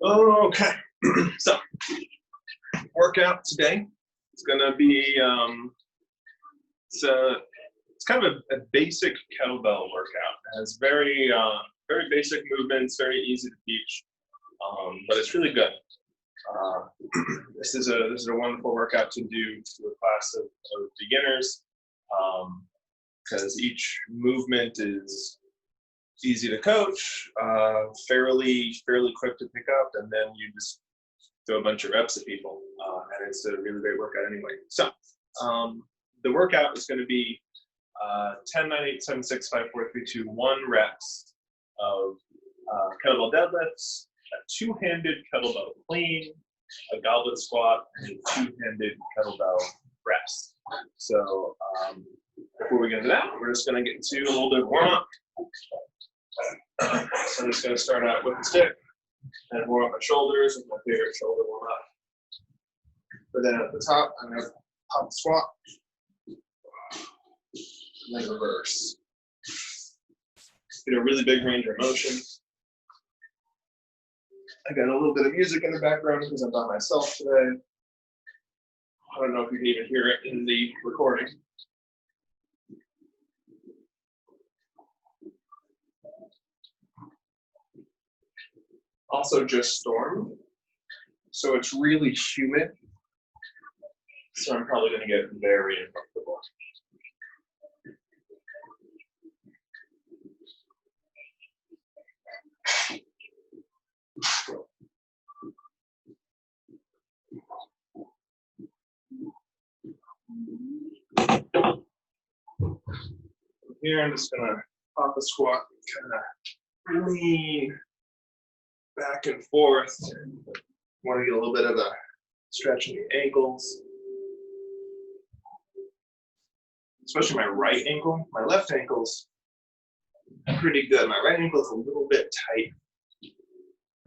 Okay, so workout today. It's gonna be it's kind of a basic kettlebell workout. It has very basic movements, very easy to teach, but it's really good. This is a wonderful workout to do to a class of beginners, because each movement is easy to coach, fairly quick to pick up, and then you just throw a bunch of reps at people, and it's a really great workout anyway. So the workout is going to be 10, 9, 8, 7, 6, 5, 4, 3, 2, 1 reps of kettlebell deadlifts, a two-handed kettlebell clean, a goblet squat, and a two-handed kettlebell press. So before we get into that, we're just going to get into a little bit of warm-up. So I'm just going to start out with the stick and warm up my shoulders with my favorite shoulder warm up. But then at the top, I'm going to pop the squat and then reverse. Get a really big range of motion. I got a little bit of music in the background because I'm by myself today. I don't know if you can even hear it in the recording. Also just stormed, so it's really humid, so I'm probably going to get very uncomfortable. Here I'm just going to pop the squat, kind of lean back and forth. Want to get a little bit of a stretch in the ankles, especially my right ankle. My left ankle's pretty good. My right ankle is a little bit tight.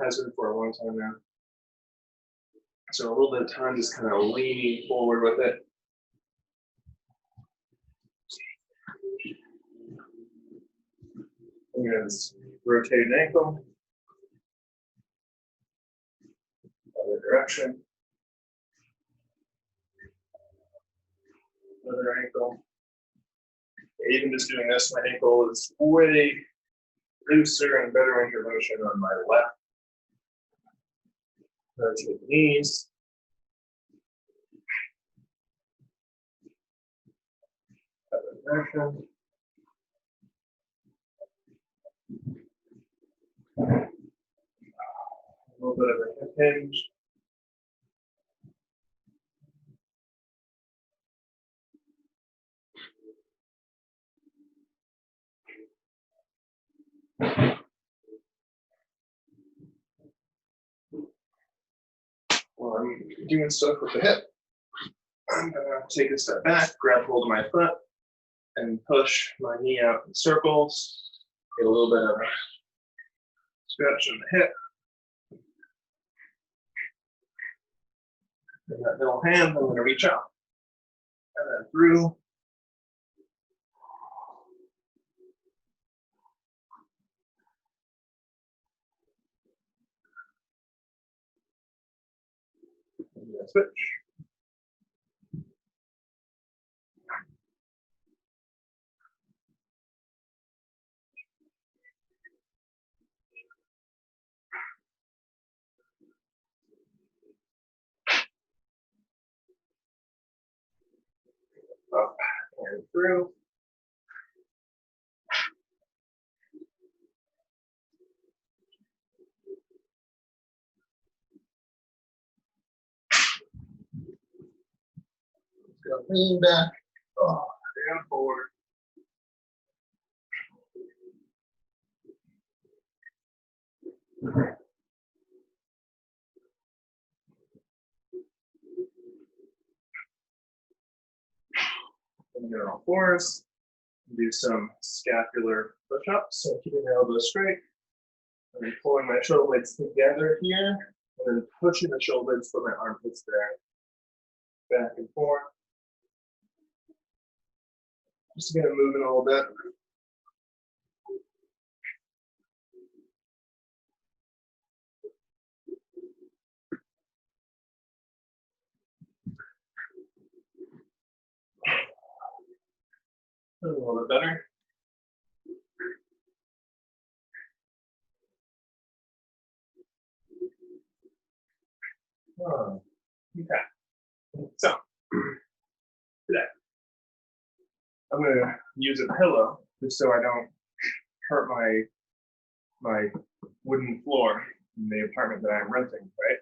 Has been for a long time now. So a little bit of time just kind of leaning forward with it. Here's rotated ankle. Other direction. Other ankle. Even just doing this, my ankle is way looser and better range of motion on my left. Rotate the knees. Other direction. A little bit of a hip hinge. While I'm doing stuff with the hip, I'm going to take a step back, grab hold of my foot, and push my knee out in circles. Get a little bit of a stretch in the hip. And that middle hand, I'm going to reach out. And then through. And then switch. Up and through. Go lean back, down forward. And get on all fours. Do some scapular push-ups, so keeping the elbows straight. I'm pulling my shoulder blades together here, and then pushing the shoulder blades so my armpits there. Back and forth. Just gonna move in a little bit. a little bit better. Oh, okay. So today I'm gonna use a pillow just so I don't hurt my wooden floor in the apartment that I'm renting, right?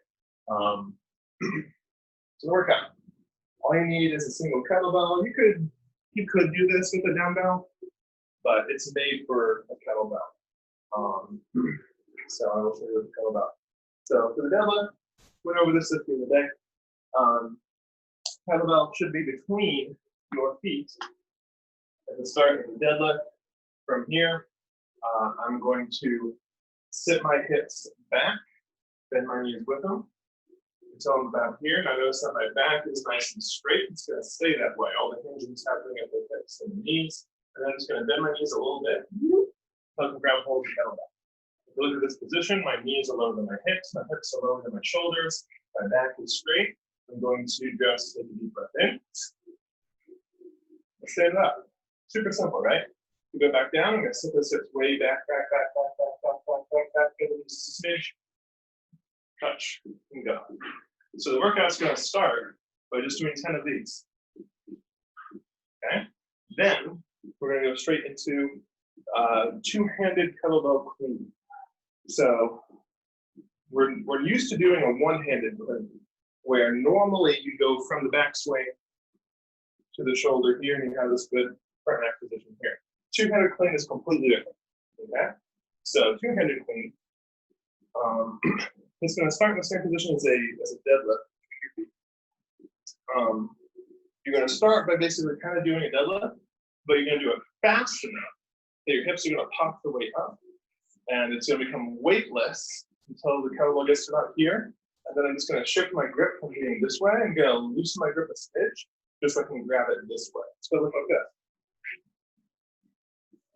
So to work out, all you need is a single kettlebell. You could do this with a dumbbell, but it's made for a kettlebell. So I will show you with a kettlebell. So for the deadlift, went over this the other day. Kettlebell should be between your feet at the start of the deadlift. From here, I'm going to sit my hips back, bend my knees with them until I'm about here. Now notice that my back is nice and straight. It's going to stay that way. All the hinging is happening at the hips and the knees. And then I'm just going to bend my knees a little bit. I can grab hold of the kettlebell. If you look at this position, my knees are lower than my hips are lower than my shoulders, my back is straight. I'm going to just take a deep breath in. Stand up. Super simple, right? You go back down, I'm going to sit those hips way back, get just a smidge, touch, and go. So the workout's going to start by just doing 10 of these. Okay? Then we're going to go straight into two-handed kettlebell clean. So we're used to doing a one-handed clean, where normally you go from the back swing to the shoulder here, and you have this good front neck position here. Two-handed clean is completely different. Okay, so two-handed clean. It's going to start in the same position as a deadlift. You're going to start by basically kind of doing a deadlift, but you're going to do it fast enough that your hips are going to pop the weight up, and it's going to become weightless until the kettlebell gets to about here. And then I'm just going to shift my grip from being this way and going to loosen my grip a smidge, just so I can grab it this way. It's going to look like this.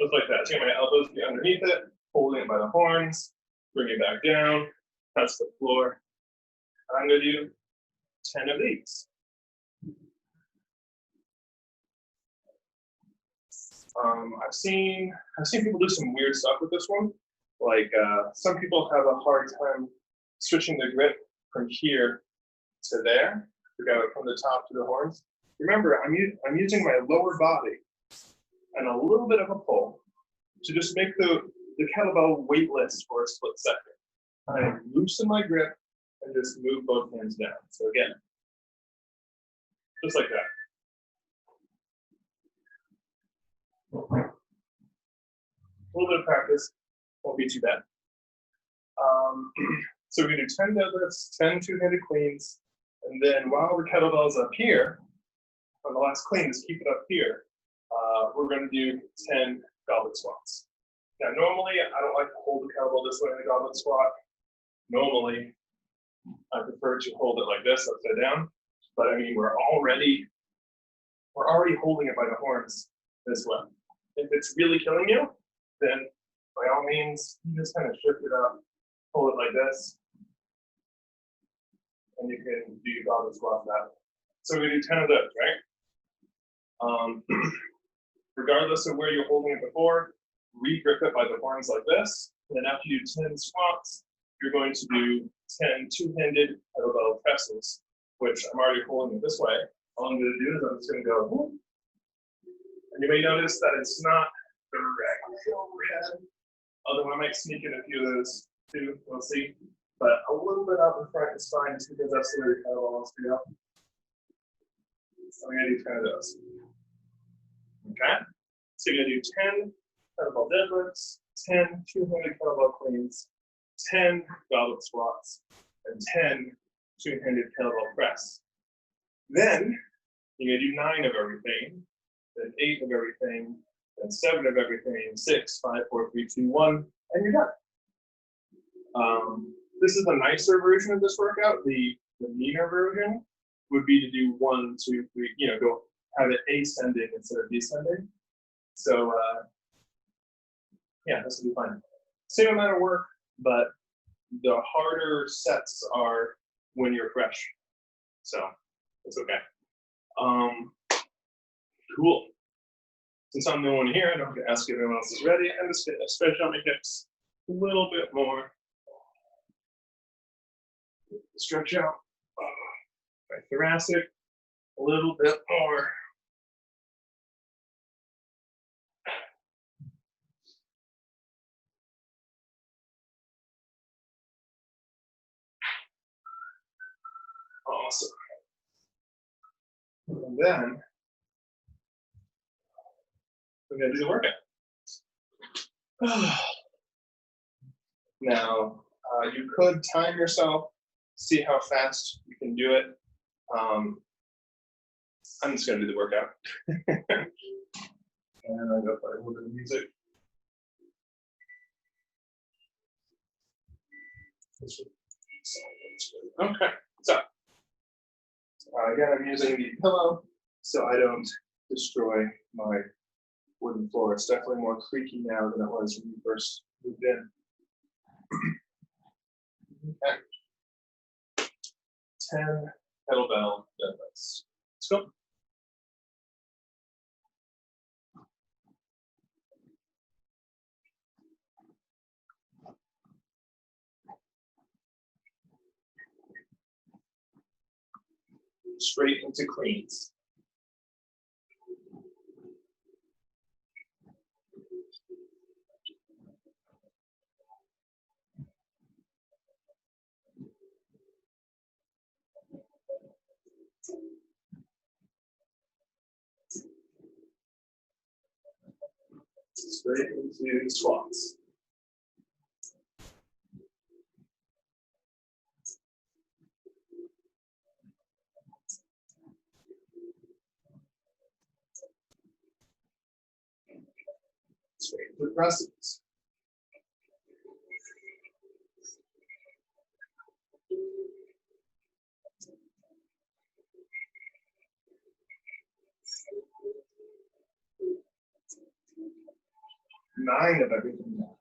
Just like that. So my elbows be underneath it, holding it by the horns, bring it back down, touch the floor. And I'm going to do 10 of these. I've seen people do some weird stuff with this one. Like some people have a hard time switching the grip from here to there, to go from the top to the horns. Remember, I'm using my lower body and a little bit of a pull to just make the kettlebell weightless for a split second. I loosen my grip and just move both hands down. So again, just like that. A little bit of practice won't be too bad. So we're going to do 10 deadlifts, 10 two-handed cleans, and then while the kettlebell's up here, on the last clean, just keep it up here, we're going to do 10 goblet squats. Now, normally, I don't like to hold the kettlebell this way in a goblet squat. Normally, I prefer to hold it like this, upside down. But I mean, we're already holding it by the horns this way. If it's really killing you, then by all means, you just kind of shift it up, hold it like this, and you can do your goblet squat that way. So we do 10 of those, right? Regardless of where you're holding it before, re-grip it by the horns like this. And then after you do 10 squats, you're going to do 10 two-handed kettlebell presses, which I'm already holding it this way. All I'm going to do is I'm just going to go, whoop. And you may notice that it's not directly overhead, although I might sneak in a few of those too, we'll see. But a little bit up in front is fine, just because that's the way the kettlebell wants to go. So I'm going to do 10 of those. Okay? So you're going to do 10 kettlebell deadlifts, 10 two-handed kettlebell cleans, 10 goblet squats, and 10 two-handed kettlebell press. Then you're going to do 9 of everything, then 8 of everything, then 7 of everything, 6, 5, 4, 3, 2, 1, and you're done. This is the nicer version of this workout. The meaner version would be to do 1, 2, 3, go have it ascending instead of descending. So yeah, this will be fine. Same amount of work, but the harder sets are when you're fresh. So it's okay. Cool. Since I'm the one here, I don't have to ask if everyone else is ready. I'm just going to stretch out my hips a little bit more. Stretch out my thoracic a little bit more. Awesome. And then we're going to do the workout. Now, you could time yourself, see how fast you can do it. I'm just going to do the workout. And I'm going to play a little bit of music. Okay, so again, I'm using the pillow so I don't destroy my wooden floor. It's definitely more creaky now than it was when you first moved in. Okay. 10 kettlebell deadlifts. Let's go. Straight into cleans. Straight into squats. Straight into presses. Nine of everything now.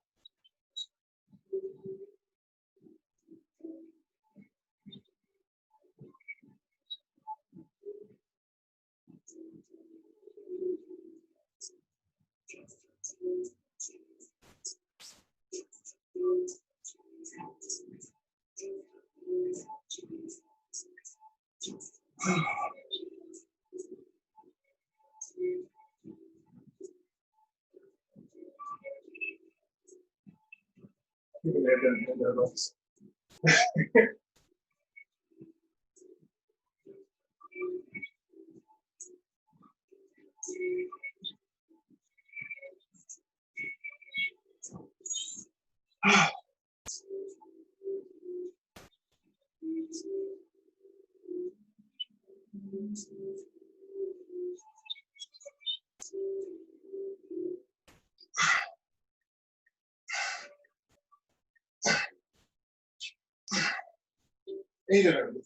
Eight of everything.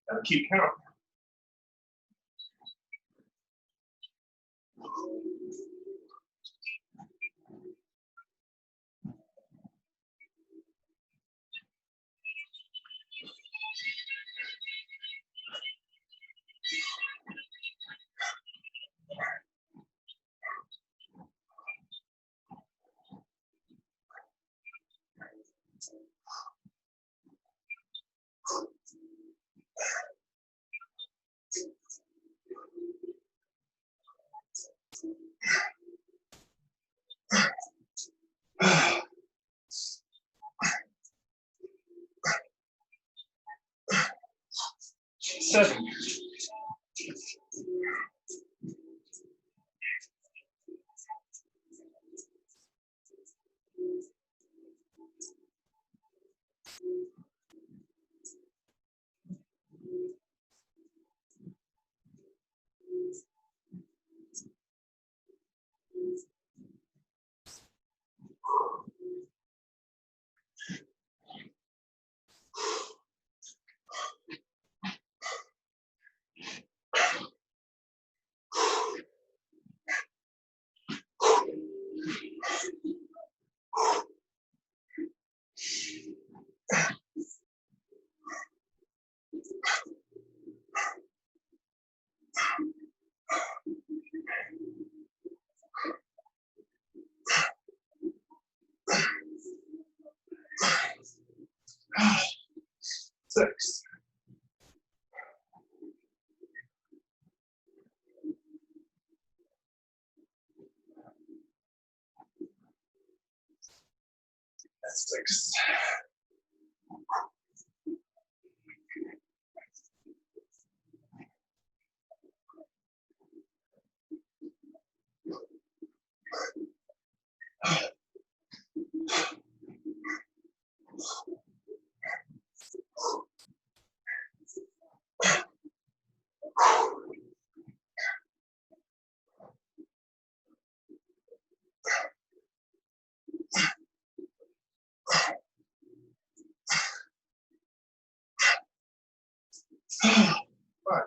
Gotta keep count. Seven. Six. That's 6. Fine.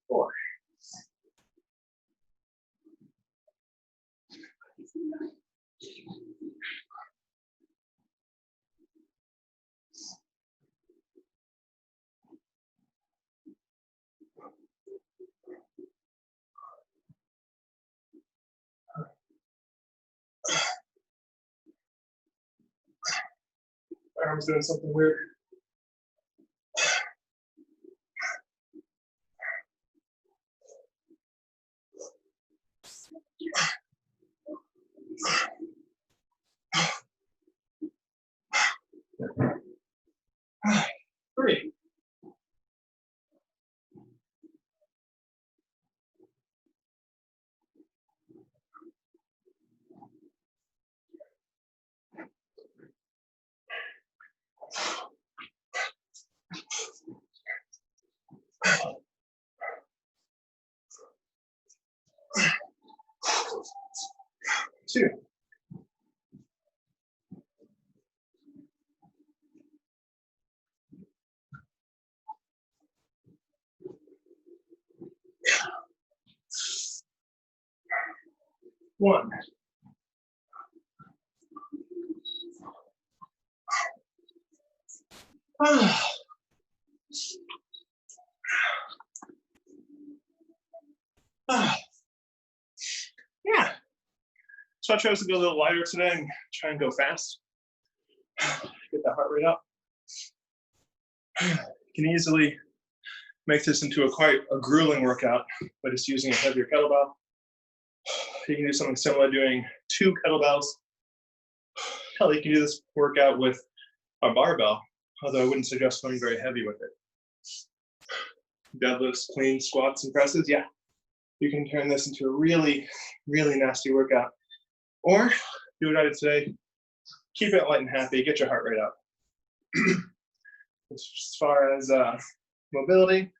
Four. My arm's doing something weird. Three. Two. One. Yeah. So I chose to go a little lighter today and try and go fast. Get that heart rate up. You can easily make this into quite a grueling workout by just using a heavier kettlebell. You can do something similar, doing 2 kettlebells. Hell, you can do this workout with a barbell, although I wouldn't suggest going very heavy with it. Deadlifts, clean, squats, and presses, yeah. You can turn this into a really, really nasty workout. Or do what I did today, keep it light and happy, get your heart rate up. As far as mobility,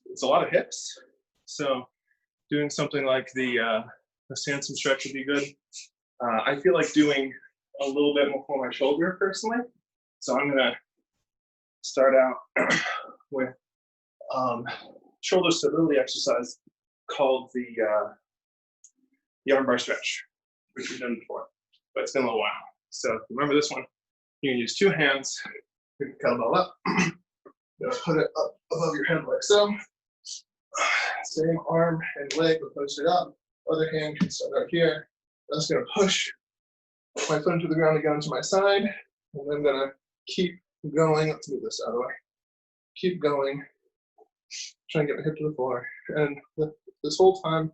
it's a lot of hips. So doing something like the Sansom stretch would be good. I feel like doing a little bit more for my shoulder personally. So I'm gonna start out with shoulder stability exercise called the arm bar stretch, which we've done before, but it's been a little while. So remember this one, you can use 2 hands, pick the kettlebell up, put it up above your head like so. Same arm and leg will push it up. Other hand can start out here. I'm just gonna push my foot into the ground and go into my side, and I'm gonna keep going. Let's move this out of the way. Keep going. Try and get my hip to the floor. And this whole time,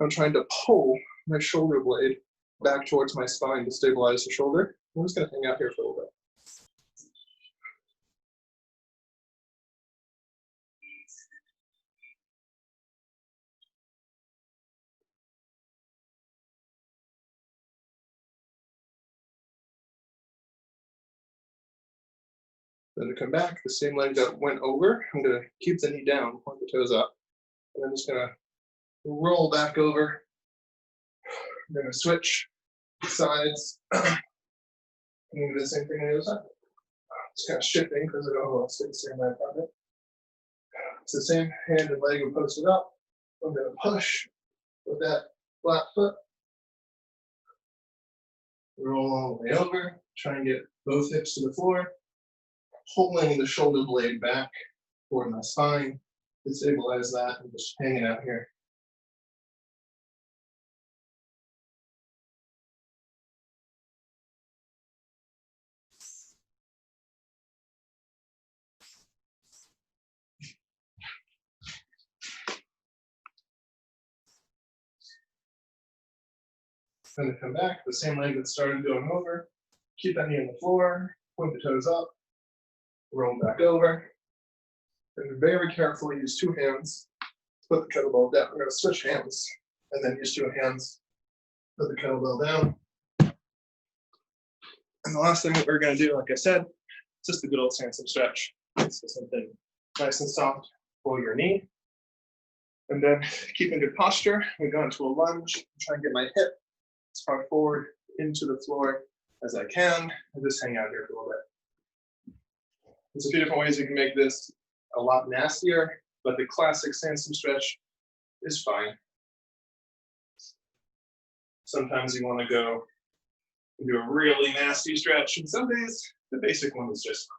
I'm trying to pull my shoulder blade back towards my spine to stabilize the shoulder. I'm just gonna hang out here for a little bit. Then to come back, the same leg that went over, I'm gonna keep the knee down, point the toes up, and I'm just gonna roll back over. I'm gonna switch sides. I'm gonna do the same thing on the other side. Just kind of shifting because I don't want to stay the same leg on it. It's the same hand and leg are posted up. I'm gonna push with that flat foot. Roll all the way over. Try and get both hips to the floor. Pulling the shoulder blade back toward my spine to stabilize that and just hanging out here. Then to come back, the same leg that started going over. Keep that knee on the floor, point the toes up, roll back over. And very carefully use two hands, put the kettlebell down. We're going to switch hands and then use two hands, put the kettlebell down. And the last thing that we're going to do, like I said, it's just a good old handstand stretch. So something nice and soft for your knee. And then keeping good posture, we go into a lunge, try and get my hip as far forward into the floor as I can, and just hang out here for a little bit. There's a few different ways you can make this a lot nastier, but the classic handstand stretch is fine. Sometimes you want to go and do a really nasty stretch, and some days the basic one is just fine.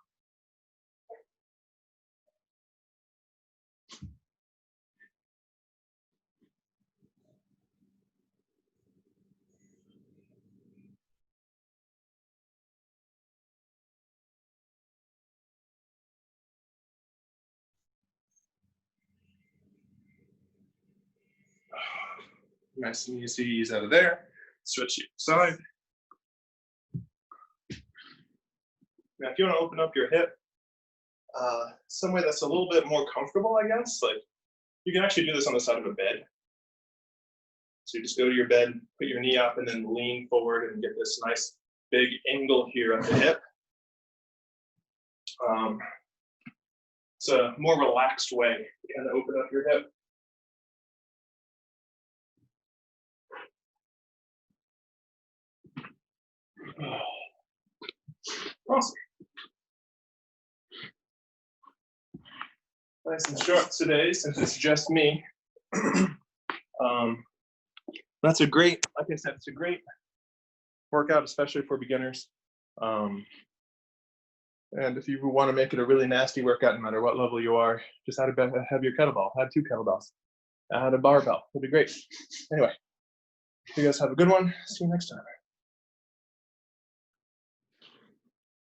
Nice and easy, ease out of there. Switch to your side. Now, if you want to open up your hip, some way that's a little bit more comfortable, I guess, like you can actually do this on the side of a bed. So you just go to your bed, put your knee up, and then lean forward and get this nice big angle here at the hip. It's a more relaxed way to kind of open up your hip. Awesome. Nice and short today since it's just me. That's a great, like I said, it's a great workout, especially for beginners. And if you want to make it a really nasty workout, no matter what level you are, just have your kettlebell, add two kettlebells, add a barbell. It'll be great. Anyway, you guys have a good one. See you next time.